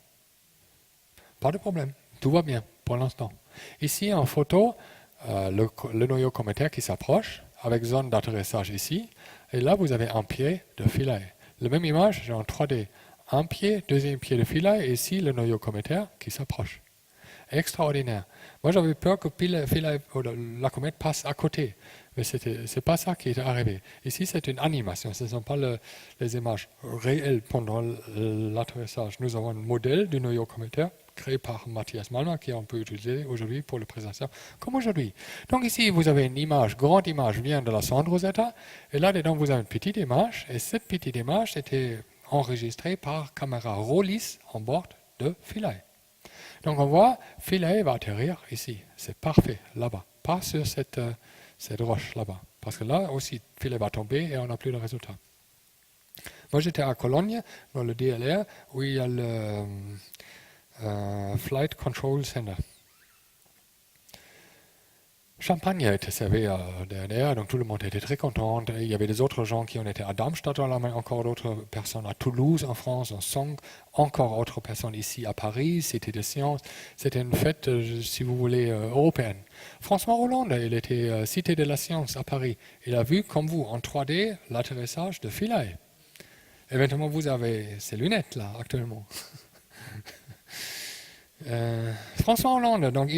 Pas de problème. Tout va bien pour l'instant. Ici, en photo, le noyau cométaire qui s'approche, avec zone d'atterrissage ici. Et là, vous avez un pied de Philae. La même image, j'ai en 3D. Un pied, deuxième pied de Philae, et ici, le noyau cométaire qui s'approche. Extraordinaire. Moi, j'avais peur que la comète passe à côté. Mais ce n'est pas ça qui est arrivé. Ici, c'est une animation. Ce ne sont pas les images réelles pendant l'atterrissage. Nous avons un modèle du noyau cométaire créé par Matthias Malmer qu'on peut utiliser aujourd'hui pour la présentation, comme aujourd'hui. Donc ici, vous avez une image, grande image vient de la sonde Rosetta. Et là-dedans, vous avez une petite image. Et cette petite image était enregistrée par caméra Rollis en bord de Philae. Donc on voit, Philae va atterrir ici. C'est parfait, là-bas. Pas sur cette roche là-bas. Parce que là aussi, Philae va tomber et on n'a plus de résultat. Moi, j'étais à Cologne, dans le DLR, où il y a le Flight Control Center. Champagne a été servi derrière, donc tout le monde était très content. Il y avait des autres gens qui ont été à Darmstadt, encore d'autres personnes à Toulouse, en France, en Song, encore d'autres personnes ici à Paris, Cité des Sciences. C'était une fête, si vous voulez, européenne. François Hollande, il était Cité de la Science à Paris. Il a vu, comme vous, en 3D, l'atterrissage de Philae. Éventuellement, vous avez ces lunettes là, actuellement. François Hollande, donc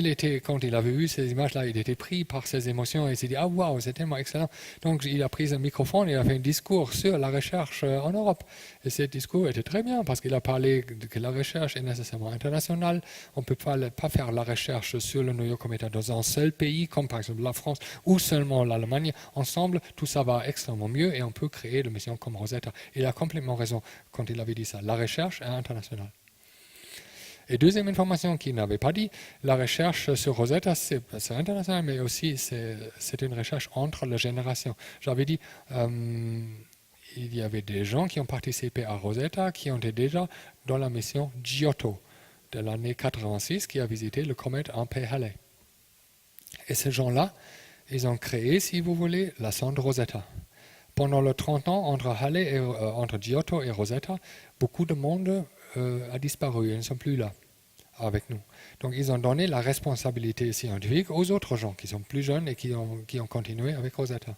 quand il avait vu ces images-là, il était pris par ses émotions et il s'est dit « Ah waouh, c'est tellement excellent !» Donc il a pris un microphone et il a fait un discours sur la recherche en Europe. Et ce discours était très bien parce qu'il a parlé que la recherche est nécessairement internationale. On ne peut pas faire la recherche sur le noyau cométaire dans un seul pays, comme par exemple la France ou seulement l'Allemagne. Ensemble, tout ça va extrêmement mieux et on peut créer des missions comme Rosetta. Il a complètement raison quand il avait dit ça. La recherche est internationale. Et deuxième information qu'il n'avait pas dit, la recherche sur Rosetta, c'est international, mais aussi c'est une recherche entre les générations. J'avais dit, il y avait des gens qui ont participé à Rosetta qui ont été déjà dans la mission Giotto de l'année 86 qui a visité le comète Ampère-Halley. Et ces gens-là, ils ont créé, si vous voulez, la sonde Rosetta. Pendant les 30 ans entre Giotto et Rosetta, beaucoup de monde a disparu, ils ne sont plus là avec nous. Donc ils ont donné la responsabilité scientifique aux autres gens qui sont plus jeunes et qui ont continué avec Rosetta.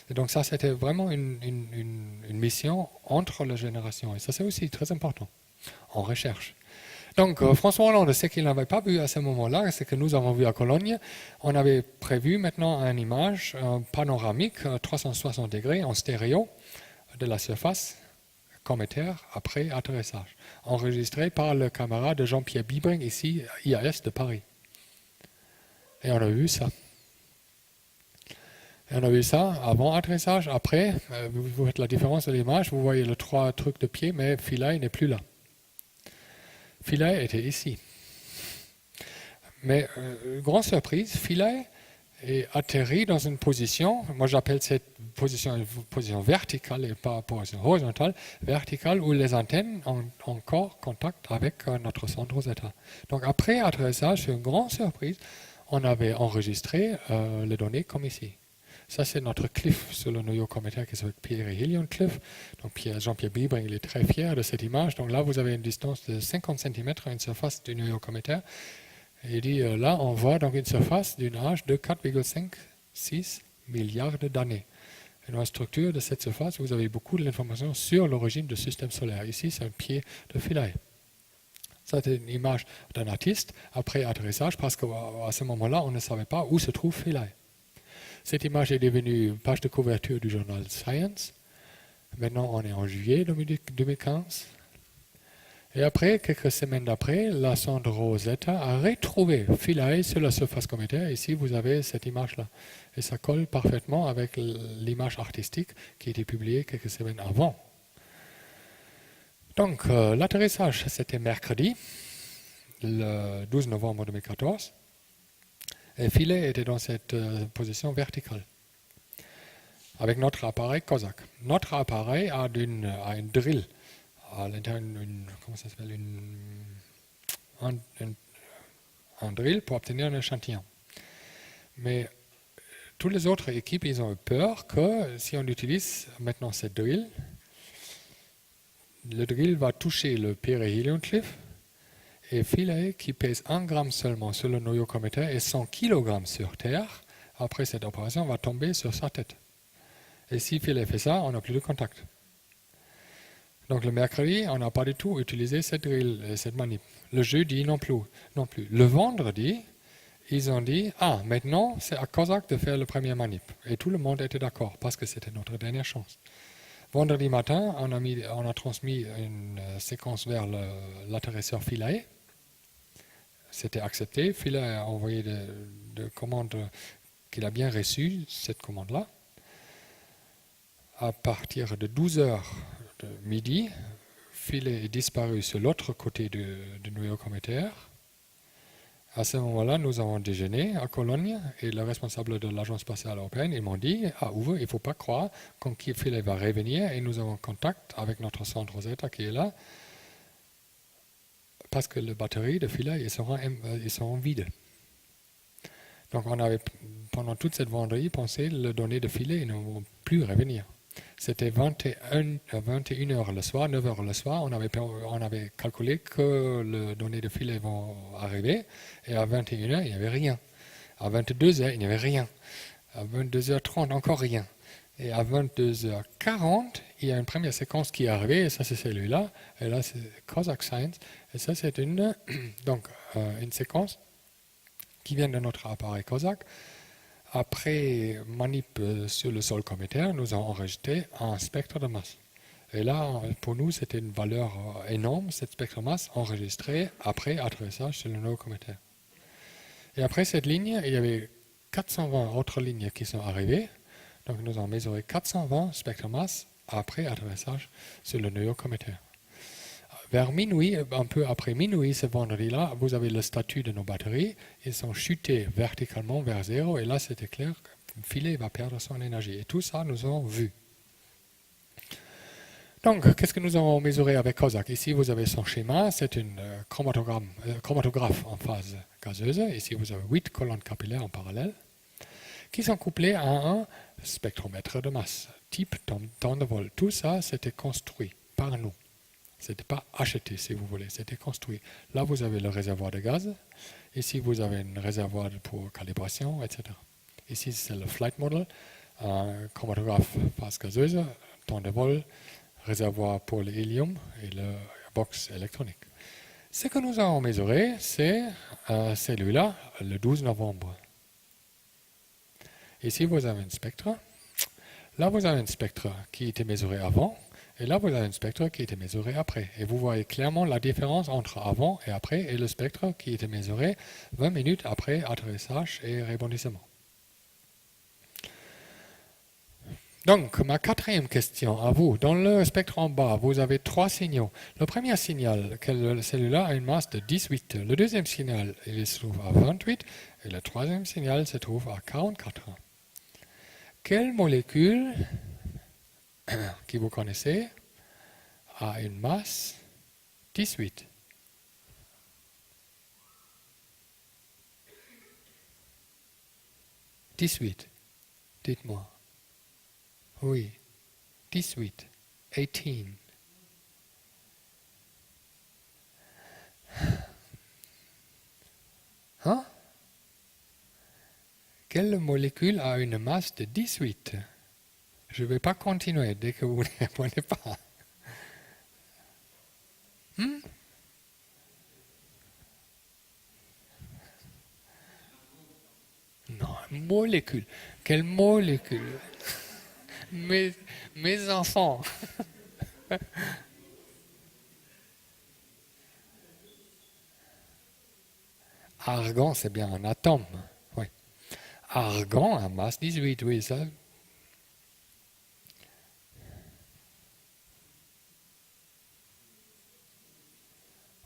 Et donc ça, c'était vraiment une mission entre les générations. Et ça, c'est aussi très important en recherche. Donc François Hollande, ce qu'il n'avait pas vu à ce moment-là, c'est que nous avons vu à Cologne, on avait prévu maintenant une image panoramique 360 degrés en stéréo de la surface cométaire après atterrissage, enregistré par le camarade Jean-Pierre Bibring, ici, IAS de Paris. Et on a vu ça. Et on a vu ça avant atterrissage, après, vous faites la différence de l'image, vous voyez les trois trucs de pied, mais Philae n'est plus là. Philae était ici. Mais, grande surprise, Philae est atterri dans une position, moi j'appelle cette position une position verticale et pas position horizontale, verticale où les antennes ont encore contact avec notre centre Rosetta. Donc après atterrissage, c'est une grande surprise, on avait enregistré les données comme ici. Ça c'est notre cliff sur le noyau cométaire qui s'appelle Pierre et Hillion Cliff. Donc Jean-Pierre Bibring il est très fier de cette image. Donc là vous avez une distance de 50 cm à une surface du noyau cométaire. Et il dit, là, on voit donc une surface d'une âge de 4,56 milliards d'années. Et dans la structure de cette surface, vous avez beaucoup d'informations sur l'origine du système solaire. Ici, c'est un pied de Philae. Ça, c'est une image d'un artiste après atterrissage, parce qu'à ce moment-là, on ne savait pas où se trouve Philae. Cette image est devenue page de couverture du journal Science. Maintenant, on est en juillet 2015. Et après, quelques semaines après, la sonde Rosetta a retrouvé Philae sur la surface cométaire. Ici, vous avez cette image-là. Et ça colle parfaitement avec l'image artistique qui a été publiée quelques semaines avant. Donc, l'atterrissage, c'était mercredi, le 12 novembre 2014. Et Philae était dans cette position verticale, avec notre appareil COSAC. Notre appareil a une drill à l'intérieur, comment ça s'appelle, un drill pour obtenir un échantillon. Mais toutes les autres équipes, ils ont eu peur que si on utilise maintenant cette drill, le drill va toucher le périhélion cliff et Philae, qui pèse 1 gramme seulement sur le noyau cométaire et 100 kg sur Terre, après cette opération, va tomber sur sa tête. Et si Philae fait ça, on n'a plus de contact. Donc le mercredi, on n'a pas du tout utilisé cette drill, cette manip. Le jeudi non plus. Le vendredi, ils ont dit, maintenant c'est à COSAC de faire le premier manip. Et tout le monde était d'accord, parce que c'était notre dernière chance. Vendredi matin, on a transmis une séquence vers l'atterrisseur Philae. C'était accepté. Philae a envoyé de commandes qu'il a bien reçues, cette commande-là. À partir de 12 heures de midi, Philae est disparu sur l'autre côté du noyau cométaire. À ce moment-là, nous avons déjeuné à Cologne et le responsable de l'Agence spatiale européenne, ils m'ont dit, Uwe, il ne faut pas croire quand Philae va revenir et nous avons contact avec notre centre Rosetta qui est là, parce que les batteries de Philae ils seront vides. Donc on avait, pendant toute cette vendredi, pensé que les données de Philae ne vont plus revenir. C'était 21h le soir, 9h le soir, on avait calculé que les données de Philae vont arriver, et à 21h, il n'y avait rien. À 22h, il n'y avait rien. À 22h30, encore rien. Et à 22h40, il y a une première séquence qui est arrivée, et ça c'est celui-là, et là c'est COSAC Science, et ça c'est une séquence qui vient de notre appareil COSAC. Après manip sur le sol cométaire, nous avons enregistré un spectre de masse. Et là, pour nous, c'était une valeur énorme, cette spectre de masse enregistrée après atterrissage sur le noyau cométaire. Et après cette ligne, il y avait 420 autres lignes qui sont arrivées. Donc nous avons mesuré 420 spectres de masse après atterrissage sur le noyau cométaire. Vers minuit, un peu après minuit, ce vendredi-là, vous avez le statut de nos batteries. Ils sont chutés verticalement vers zéro. Et là, c'était clair que Philae va perdre son énergie. Et tout ça, nous avons vu. Donc, qu'est-ce que nous avons mesuré avec COSAC? Ici, vous avez son schéma. C'est une chromatographe en phase gazeuse. Ici, vous avez 8 colonnes capillaires en parallèle qui sont couplées à un spectromètre de masse, type temps de vol. Tout ça, c'était construit par nous. Ce n'était pas acheté, si vous voulez, c'était construit. Là, vous avez le réservoir de gaz. Ici, vous avez un réservoir pour calibration, etc. Ici, c'est le flight model, chromatographe phase gazeuse, temps de vol, réservoir pour l'hélium et le box électronique. Ce que nous avons mesuré, c'est celui-là, le 12 novembre. Ici, vous avez un spectre. Là, vous avez un spectre qui était mesuré avant. Et là, vous avez un spectre qui était mesuré après. Et vous voyez clairement la différence entre avant et après et le spectre qui était mesuré 20 minutes après atterrissage et rebondissement. Donc, ma quatrième question à vous. Dans le spectre en bas, vous avez 3 signaux. Le premier signal, celui-là, a une masse de 18. Le deuxième signal, il se trouve à 28. Et le troisième signal se trouve à 44. Quelle molécule que vous connaissez a une masse 18? Dites-moi. Oui, 18. Hein? Quelle molécule a une masse de 18? Je ne vais pas continuer dès que vous ne répondez pas. Non, molécule. Quelle molécule? mes enfants. Argon, c'est bien un atome. Oui. Argon a masse 18, oui, ça.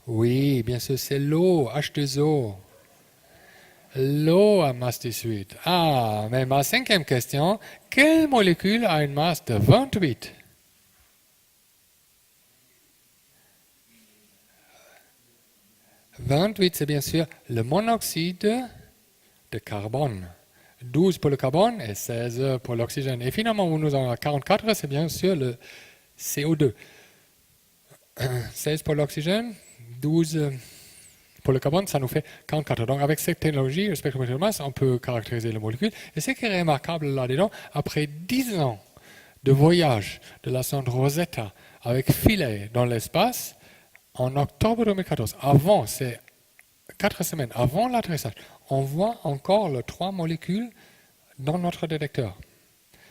Oui, bien sûr, c'est l'eau, H2O. L'eau a masse 18. Ah, mais ma cinquième question, quelle molécule a une masse de 28? « 28, c'est bien sûr le monoxyde de carbone. 12 pour le carbone et 16 pour l'oxygène. Et finalement, nous avons 44, c'est bien sûr le CO2. 16 pour l'oxygène, 12 pour le carbone, ça nous fait 44. Donc avec cette technologie, le spectromètre de masse, on peut caractériser les molécules. Et ce qui est remarquable là-dedans, après 10 ans de voyage de la sonde Rosetta avec Philae dans l'espace, en octobre 2014, c'est 4 semaines avant l'atterrissage, on voit encore les 3 molécules dans notre détecteur.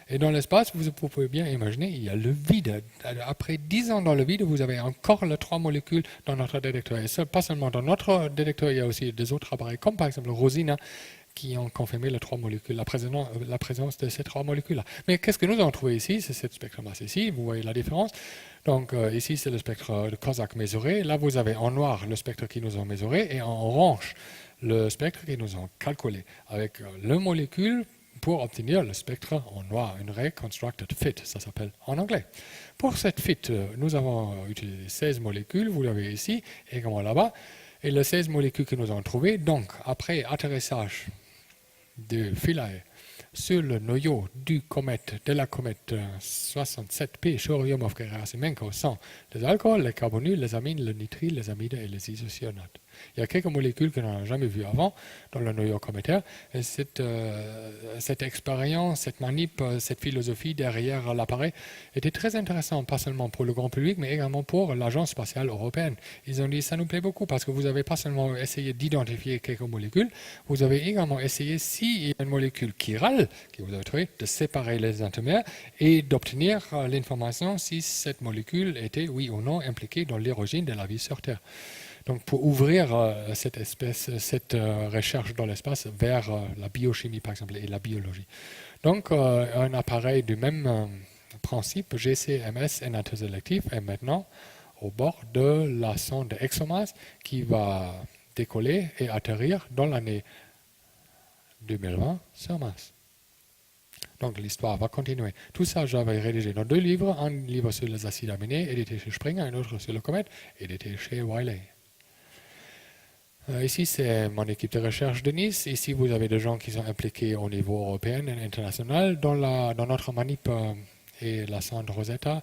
Et dans l'espace, vous pouvez bien imaginer, il y a le vide. Après 10 ans dans le vide, vous avez encore les 3 molécules dans notre détecteur. Et pas seulement dans notre détecteur, il y a aussi des autres appareils, comme par exemple Rosina, qui ont confirmé les 3 molécules, la présence de ces 3 molécules-là. Mais qu'est-ce que nous avons trouvé ici? C'est cette spectromasse ici, vous voyez la différence. Donc ici, c'est le spectre de Kozak mesuré. Là, vous avez en noir le spectre qui nous ont mesuré et en orange le spectre qui nous ont calculé avec le molécule pour obtenir le spectre en noir, une reconstructed fit, ça s'appelle en anglais. Pour cette fit, nous avons utilisé 16 molécules, vous l'avez ici, également là-bas, et les 16 molécules que nous avons trouvées, donc après atterrissage de Philae sur le noyau de la comète 67P Churyumov-Gerasimenko sont les alcools, les carbonules, les amines, le nitrile, les amides et les isocyanates. Il y a quelques molécules que l'on n'a jamais vues avant dans le noyau cométaire. Et cette expérience, cette manip, cette philosophie derrière l'appareil était très intéressante, pas seulement pour le grand public, mais également pour l'Agence spatiale européenne. Ils ont dit, ça nous plaît beaucoup parce que vous n'avez pas seulement essayé d'identifier quelques molécules, vous avez également essayé, s'il y a une molécule chirale, que vous avez trouvé, de séparer les entomères et d'obtenir l'information si cette molécule était, oui ou non, impliquée dans l'origine de la vie sur Terre. Donc pour ouvrir cette recherche dans l'espace vers la biochimie par exemple et la biologie. Donc un appareil du même principe, GCMS NAT sélectif, est maintenant au bord de la sonde ExoMars qui va décoller et atterrir dans l'année 2020 sur Mars. Donc l'histoire va continuer. Tout ça, j'avais rédigé dans 2 livres, un livre sur les acides aminés, édité chez Springer, un autre sur le comète, édité chez Wiley. Ici, c'est mon équipe de recherche de Nice. Ici, vous avez des gens qui sont impliqués au niveau européen et international dans notre manip et la sonde Rosetta.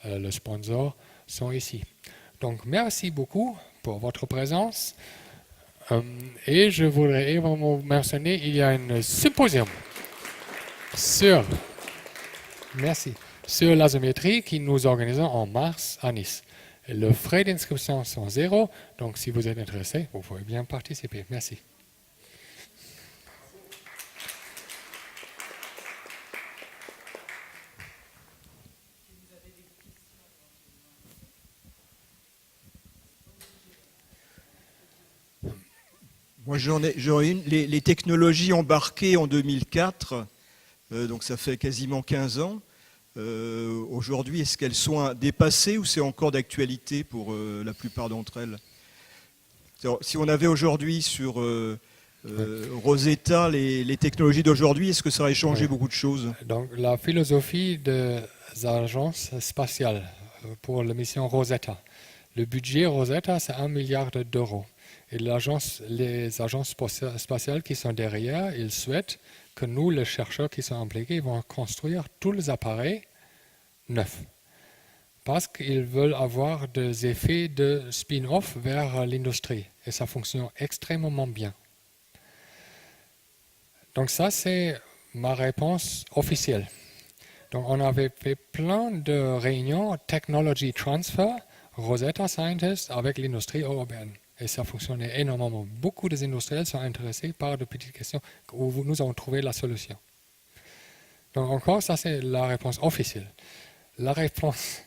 Le sponsor sont ici. Donc, merci beaucoup pour votre présence. Et je voudrais également mentionner, il y a un symposium sur, merci, sur l'azométrie qui nous organisons en mars à Nice. Et le frais d'inscription sont 0, donc si vous êtes intéressé, vous pouvez bien participer. Merci. Moi, j'aurais une. Les technologies embarquées en 2004, donc ça fait quasiment 15 ans. Aujourd'hui, est-ce qu'elles sont dépassées ou c'est encore d'actualité pour la plupart d'entre elles? Si on avait aujourd'hui sur Rosetta les technologies d'aujourd'hui, est-ce que ça aurait changé beaucoup de choses? Donc, la philosophie des agences spatiales pour la mission Rosetta. Le budget Rosetta, c'est 1 milliard d'euros. Et les agences spatiales qui sont derrière, ils souhaitent que nous, les chercheurs qui sont impliqués, vont construire tous les appareils neufs. Parce qu'ils veulent avoir des effets de spin-off vers l'industrie. Et ça fonctionne extrêmement bien. Donc ça, c'est ma réponse officielle. Donc on avait fait plein de réunions Technology Transfer, Rosetta Scientist avec l'industrie européenne. Et ça fonctionnait énormément. Beaucoup des industriels sont intéressés par de petites questions où nous avons trouvé la solution. Donc encore, ça c'est la réponse officielle. La réponse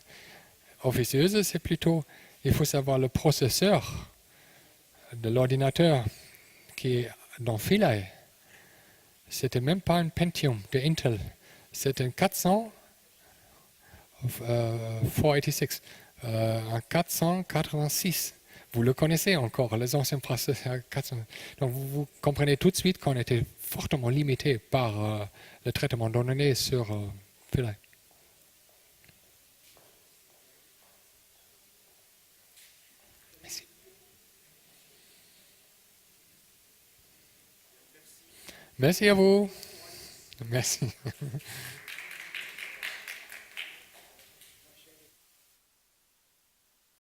officieuse, c'est plutôt, il faut savoir le processeur de l'ordinateur qui est dans Philae. C'était même pas un Pentium de Intel. C'est un 486, un 486. Vous le connaissez encore, les anciens processeurs 400. Donc vous comprenez tout de suite qu'on était fortement limité par le traitement de données sur Philae. Merci. Merci à vous. Merci.